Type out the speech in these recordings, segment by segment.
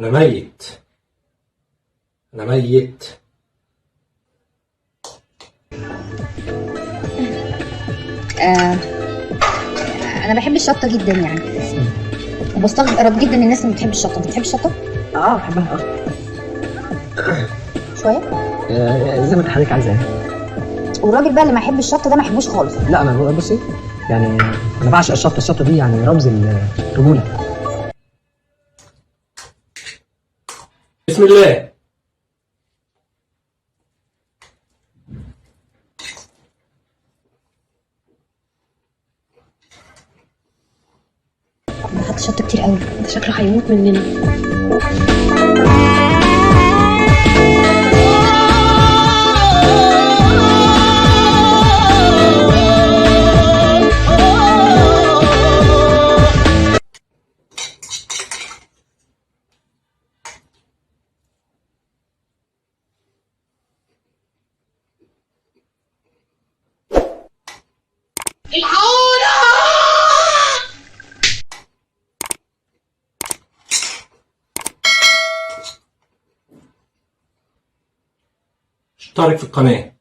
أنا ميت. أنا ميت. آه انا بحب الشطه جدا يعني، وبستغرب جدا من الناس اللي بتحب الشطه. بتحب الشطه؟ بحبها شويه. زي ما انت حضرتك عايزه يعني. والراجل بقى اللي ما يحبش الشطه ده ما يحبوش خالص. لا انا بصي، يعني انا بعشق الشطه دي يعني رمز الرجوله. بسم الله. ده حط شطه كتير قوي، ده شكله هيموت مننا. اشترك في القناة.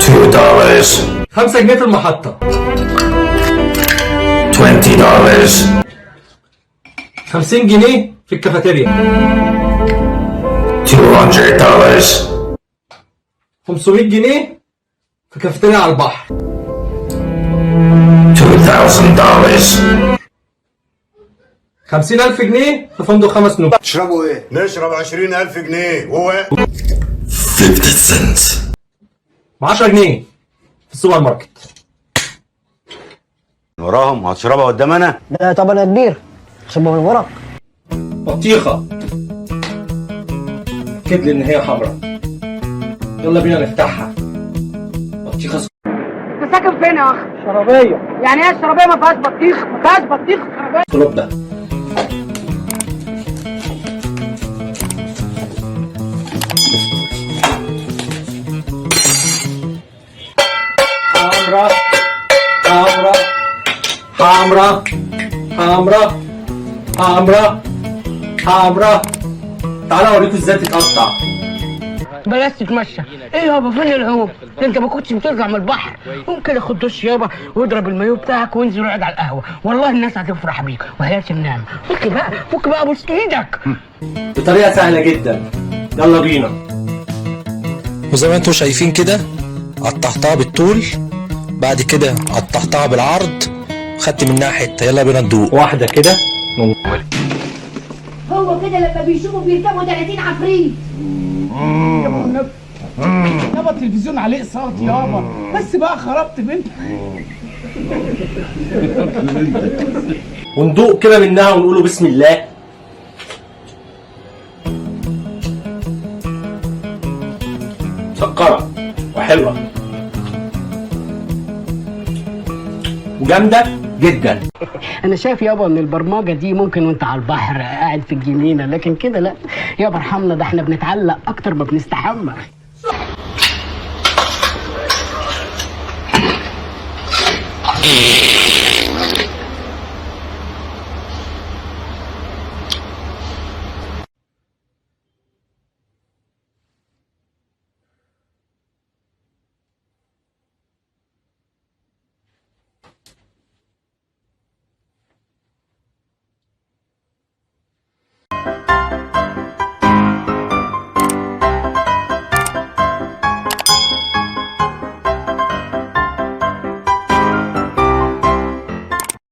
$2 5 جنيه في المحطة. $20 50 جنيه في الكافيتيريا. $200 500 جنيه في كافيتيريا على البحر. $2,000 50,000 جنيه في فندق 5 نجوم. تشربوا ايه؟ نشرب 20,000 جنيه وهو 50 cents ب10 جنيه في السوبر ماركت. وراهم هتشربها قدام انا؟ لا طب انا كبير، شبه من وراك. بطيخة أكد لي إن هي حمرا. يلا بينا نفتحها. بطيخة انت ساكن فين يا اخ؟ شرابية. يعني ايه الشرابيه ما فيهاش بطيخ؟ ما فيهاش بطيخ شرابيه. الكلوب ده. حمرا حمرا حمرا حمرا حمرا حمرا. تعالى اوريكم ازاي تتقطع. بلاش تتمشى. ايه يابا فين العوم؟ ده انت ما كنتش بترجع من البحر. ممكن اخد دش يابا واضرب المايو بتاعك وانزل اقعد على القهوه، والله الناس هتفرح بيك وهي النعمه. فك بقى بوس ايدك. بطريقة سهلة جدا. يلا بينا. وزي ما انتم شايفين كده قطعتها بالطول، بعد كده قطعتها بالعرض، خدت منها حته. يلا بينا ندوق. واحدة كده. هو كده لما بيشوفوا بيركبوا 30 عفريت. يابا التلفزيون عليه اقساط يابا، بس بقى خربت بنتك. وندوق كده منها ونقوله بسم الله. مسكرة وحلوة وجامدة جدا. انا شايف يابا ان البرمجه دي ممكن وانت على البحر قاعد في الجنينه، لكن كده لا يابا ارحمنا، ده احنا بنتعلق اكتر ما بنستحمى.